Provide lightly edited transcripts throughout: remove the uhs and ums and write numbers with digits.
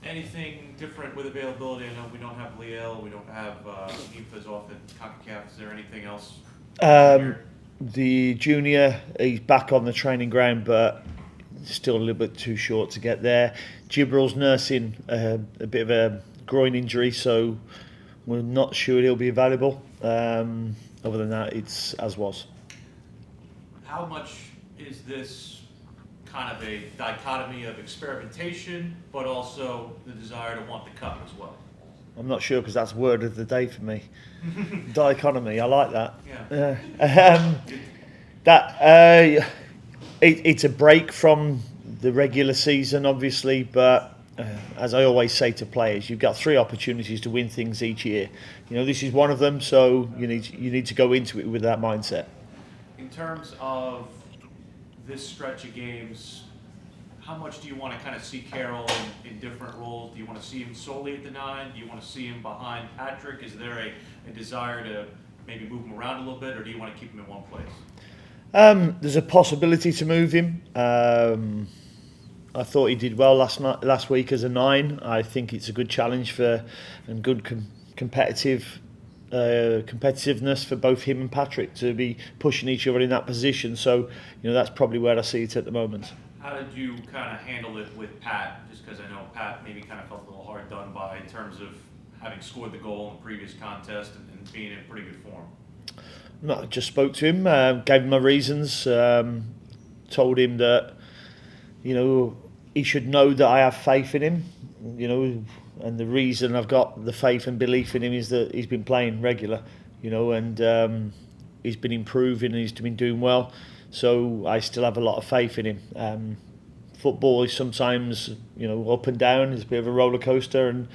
Anything different with availability? I know we don't have Liel, we don't have Nifa's off at CONCACAF. Is there anything else? Um, the junior, he's back on the training ground, but still a little bit too short to get there. Gibbral's nursing a bit of a groin injury, so we're not sure he'll be available. Other than that, it's as was. How much is this kind of a dichotomy of experimentation, but also the desire to want the cup as well? I'm not sure because that's word of the day for me. Dichotomy, I like that. Yeah. It's a break from the regular season, obviously, but as I always say to players, you've got 3 opportunities to win things each year. This is one of them, so you need to go into it with that mindset. In terms of this stretch of games, how much do you want to kind of see Karol in different roles? Do you want to see him solely at the 9? Do you want to see him behind Patrick? Is there a desire to maybe move him around a little bit, or do you want to keep him in one place? There's a possibility to move him. I thought he did well last week as a 9. I think it's a good challenge and good competitiveness for both him and Patrick to be pushing each other in that position. So, that's probably where I see it at the moment. How did you kind of handle it with Pat? Just because I know Pat maybe kind of felt a little hard done by in terms of having scored the goal in the previous contest and being in pretty good form. No, I just spoke to him, gave him my reasons, told him that, he should know that I have faith in him, and the reason I've got the faith and belief in him is that he's been playing regular, and he's been improving and he's been doing well. So I still have a lot of faith in him. Football is sometimes, up and down. It's a bit of a roller coaster, and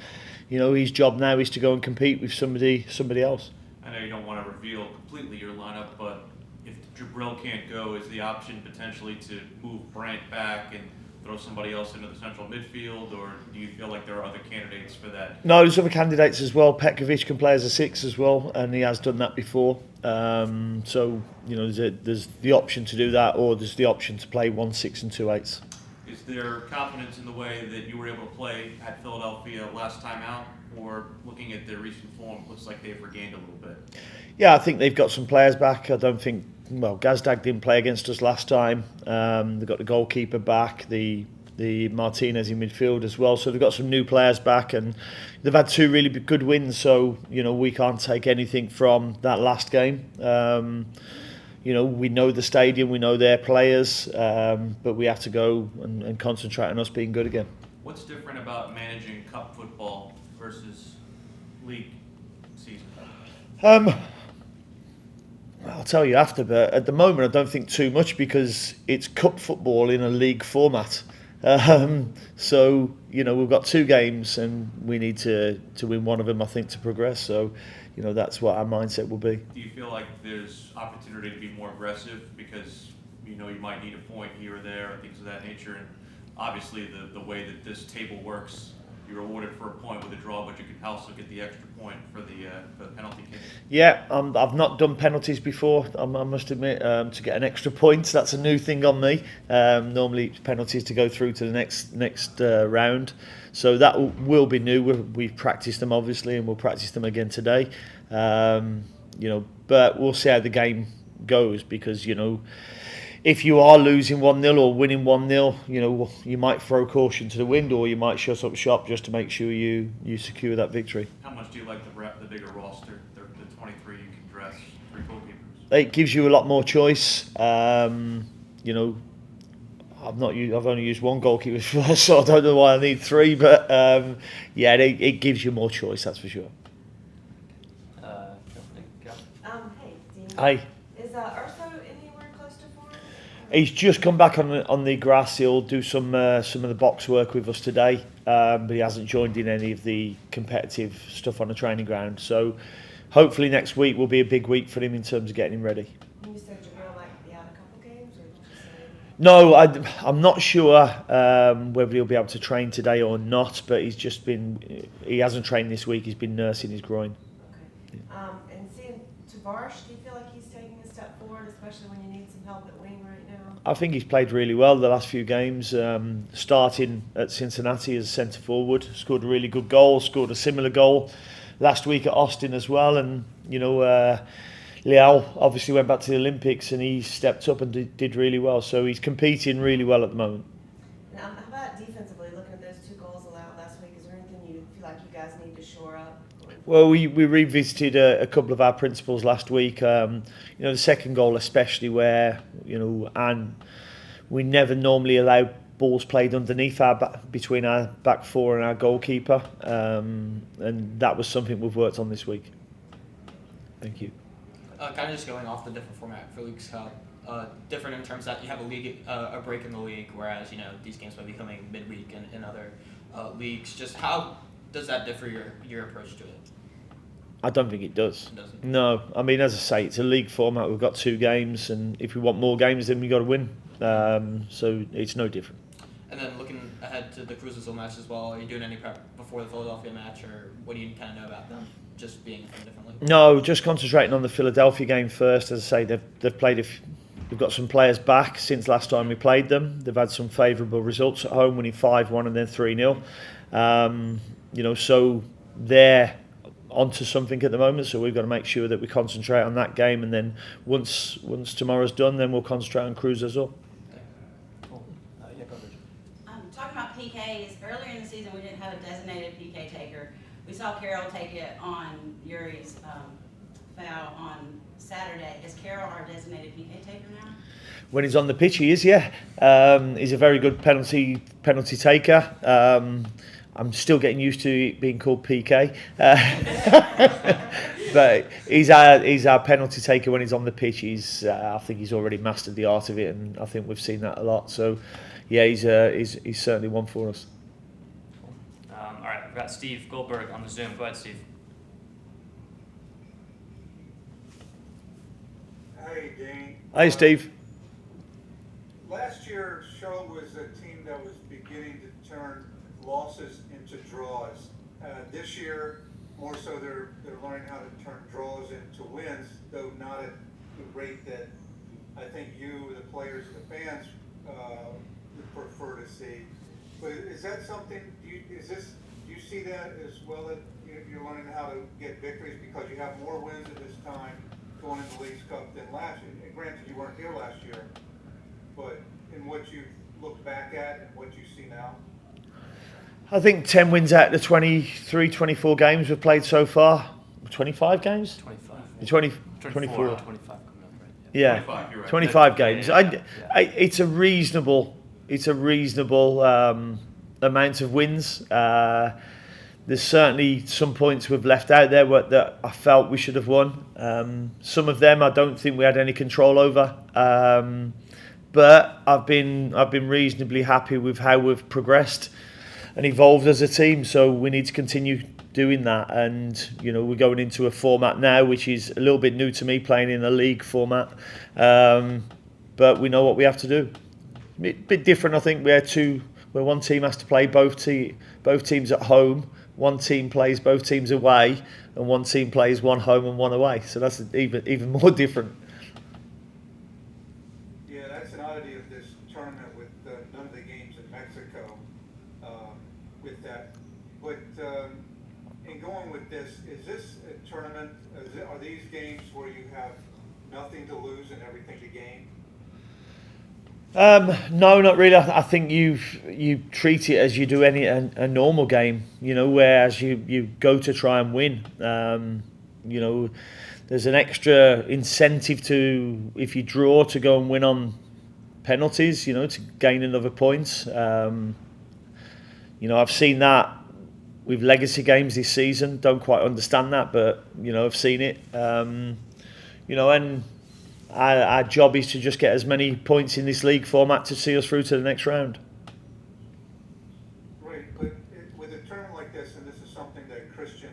his job now is to go and compete with somebody else. I know you don't want to reveal completely your lineup, but if Gibril can't go, is the option potentially to move Brant back and throw somebody else into the central midfield, or do you feel like there are other candidates for that? No, there's other candidates as well. Petkovic can play as a 6 as well, and he has done that before. So there's the option to do that, or there's the option to play 1 6 and 2 8s. Is there confidence in the way that you were able to play at Philadelphia last time out, or looking at their recent form, it looks like they've regained a little bit? Yeah, I think they've got some players back. I don't think, Gazdag didn't play against us last time. They've got the goalkeeper back, the Martinez in midfield as well. So they've got some new players back, and they've had 2 really good wins. So, we can't take anything from that last game. We know the stadium, we know their players, but we have to go and concentrate on us being good again. What's different about managing cup football versus league season? I'll tell you after, but at the moment I don't think too much because it's cup football in a league format. So, we've got 2 games and we need to win one of them, I think, to progress. So, that's what our mindset will be. Do you feel like there's opportunity to be more aggressive because, you might need a point here or there and things of that nature? And obviously the way that this table works, you're awarded for a point with a draw, but you can also get the extra point for the penalty kick. Yeah, I've not done penalties before, I must admit, to get an extra point. That's a new thing on me. Normally it's penalties to go through to the next round. So that will be new. We've practiced them, obviously, and we'll practice them again today. But we'll see how the game goes because, if you are losing 1-0 or winning 1-0, you might throw caution to the wind, or you might shut up shop just to make sure you secure that victory. How much do you like the bigger roster, the 23 you can dress, 3 goalkeepers? It gives you a lot more choice. I've only used 1 goalkeeper, so I don't know why I need 3. But it gives you more choice. That's for sure. Hey, Dean. Hi. Is Urso anywhere close to form? He's just come back on the grass. He'll do some of the box work with us today, but he hasn't joined in any of the competitive stuff on the training ground. So hopefully next week will be a big week for him in terms of getting him ready. You said Gibril might be out a couple games, or did you say? No, I'm not sure whether he'll be able to train today or not, but he hasn't trained this week. He's been nursing his groin. Okay. And seeing Tavares, do you feel like he's taking a step forward, especially when you need some help at wing right now? I think he's played really well the last few games. Starting at Cincinnati as centre forward, scored a really good goal. Scored a similar goal last week at Austin as well. And Liao obviously went back to the Olympics and he stepped up and did really well. So he's competing really well at the moment. Now, how about defensively, looking at those 2 goals allowed last week, is there anything you feel like you guys need to shore up? Well, we revisited a couple of our principles last week. The second goal especially, where and we never normally allow balls played underneath between our back four and our goalkeeper, and that was something we've worked on this week. Thank you. Kind of just going off the different format for Leagues Cup, different in terms that you have a break in the league, whereas these games might be coming midweek in other leagues. Just how does that differ your approach to it? I don't think it does. It doesn't? No, I mean, as I say, it's a league format. We've got 2 games, and if we want more games, then we got to win. So it's no different. And then looking ahead to the Cruz Azul match as well, are you doing any prep before the Philadelphia match, or what do you kind of know about them, just being from differently? No, just concentrating on the Philadelphia game first. As I say, they've played. We've got some players back since last time we played them. They've had some favourable results at home, winning 5-1 and then 3-0. So they're onto something at the moment. So we've got to make sure that we concentrate on that game, and then once tomorrow's done, then we'll concentrate on Cruz Azul. Talking about PKs, earlier in the season we didn't have a designated PK taker. We saw Karol take it on Yuri's foul on Saturday. Is Karol our designated PK taker now? When he's on the pitch, he is, yeah. He's a very good penalty taker. I'm still getting used to it being called PK. But he's our penalty taker when he's on the pitch. I think he's already mastered the art of it, and I think we've seen that a lot. So, yeah, he's certainly one for us. All right, we've got Steve Goldberg on the Zoom. Go ahead, Steve. Hey, Dean. Hi, Steve. Last year, Charlotte was a team that was beginning to turn losses into draws. This year, more so, they're learning how to turn draws into wins, though not at the rate that I think you, the players, and the fans would prefer to see. But is that something? Do you see that as well? That you're learning how to get victories because you have more wins at this time going into the Leagues Cup than last year. And granted, you weren't here last year, but in what you've looked back at and what you see now. I think 10 wins out of the 23, 24 games we've played so far. 25 games? 25. 24. 25 coming up, right? Yeah, 25, you're right. 25 games. Yeah. It's a reasonable amount of wins. There's certainly some points we've left out there that I felt we should have won. Some of them I don't think we had any control over. But I've been reasonably happy with how we've progressed and evolved as a team. So we need to continue doing that. And we're going into a format now which is a little bit new to me, playing in a league format. But we know what we have to do. A bit different, I think. Where one team has to play both teams at home. One team plays both teams away, and one team plays one home and one away. So that's even more different. Yeah, that's an oddity of this tournament with none of the games in Mexico with that. But in going with this, is this a tournament? Are these games where you have nothing to lose and everything to gain? No, not really. I think you treat it as you do a normal game. Whereas you go to try and win. There's an extra incentive to, if you draw, to go and win on penalties. To gain another points. I've seen that with legacy games this season. Don't quite understand that, but I've seen it. And our job is to just get as many points in this league format to see us through to the next round. Right, but with a tournament like this, and this is something that Christian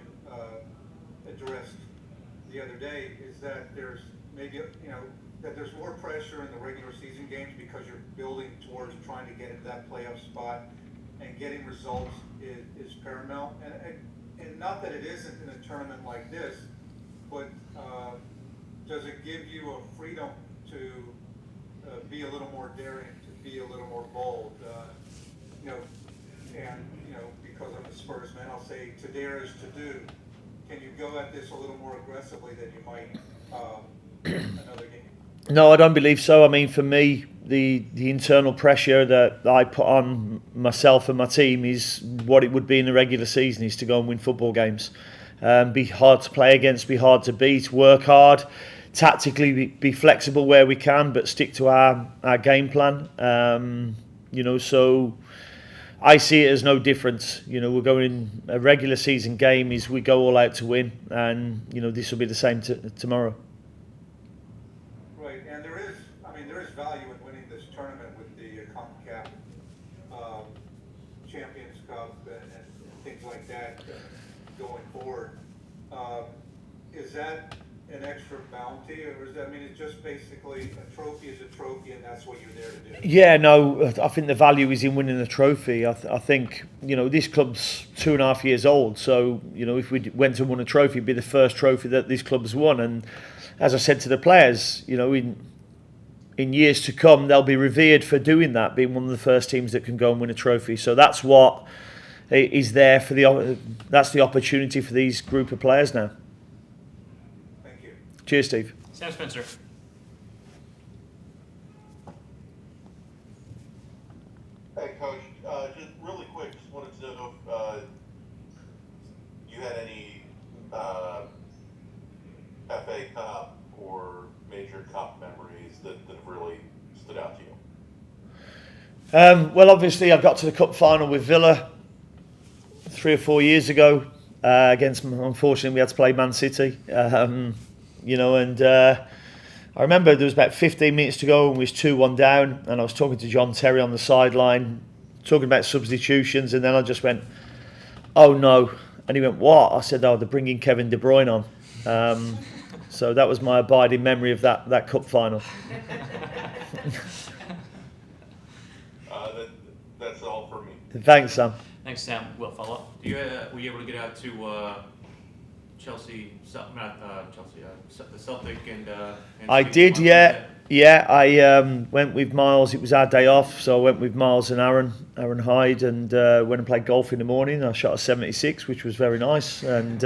addressed the other day, is that there's maybe that there's more pressure in the regular season games because you're building towards trying to get into that playoff spot, and getting results is paramount. And not that it isn't in a tournament like this, but does it give you a freedom to be a little more daring, to be a little more bold. You know, and you know, because I'm a Spurs man, I'll say to dare is to do. Can you go at this a little more aggressively than you might another game? No, I don't believe so. I mean, for me, the internal pressure that I put on myself and my team is what it would be in the regular season, is to go and win football games. Be hard to play against, be hard to beat, work hard, tactically be flexible where we can, but stick to our game plan. You know, so I see it as no difference. You know, we're going a regular season game is we go all out to win, and you know this will be the same tomorrow. Right, and there is value in winning this tournament with the CONCACAF Champions Cup and things like that going forward. Is that an extra bounty, or is that, I mean, it's just basically a trophy is a trophy, and that's what you're there to do? Yeah, no, I think the value is in winning the trophy. I think, you know, this club's 2.5 years old, so, you know, if we went and won a trophy, it'd be the first trophy that this club's won. And as I said to the players, you know, in years to come, they'll be revered for doing that, being one of the first teams that can go and win a trophy. So that's what is there for that's the opportunity for these group of players now. Thank you. Cheers, Steve. Sam Spencer. Hey, Coach. Just really quick, just wanted to know if you had any FA Cup or major cup memories that have really stood out to you. Well, obviously, I got to the cup final with Villa 3 or 4 years ago. Unfortunately, we had to play Man City. You know, and I remember there was about 15 minutes to go and we was 2-1 down, and I was talking to John Terry on the sideline, talking about substitutions, and then I just went, "Oh no!" And he went, "What?" I said, "Oh, they're bringing Kevin De Bruyne on." So that was my abiding memory of that cup final. That's all for me. Thanks, Sam. Thanks, Sam. Will, follow up. Were you able to get out to Chelsea, the Celtic and I did, yeah. Yeah, I went with Miles. It was our day off, so I went with Miles and Aaron Hyde, and went and played golf in the morning. I shot a 76, which was very nice, and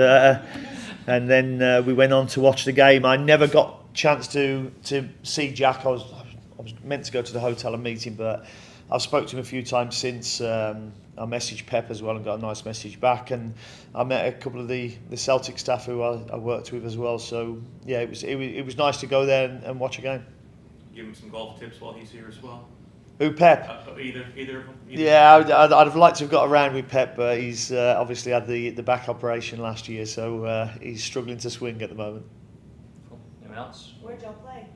then we went on to watch the game. I never got a chance to see Jack. I was meant to go to the hotel and meet him, but I've spoke to him a few times since. I messaged Pep as well and got a nice message back, and I met a couple of the Celtic staff who I worked with as well. So yeah, it was nice to go there and watch a game. Give him some golf tips while he's here as well. Who, Pep? Either of them. Yeah, I'd have liked to have got around with Pep, but he's obviously had the back operation last year, so he's struggling to swing at the moment. Cool. Anyone else? Where'd y'all play?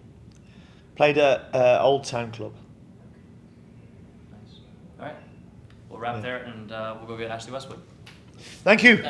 Played at Old Town Club. Nice. All right. We'll wrap there, and we'll go get Ashley Westwood. Thank you.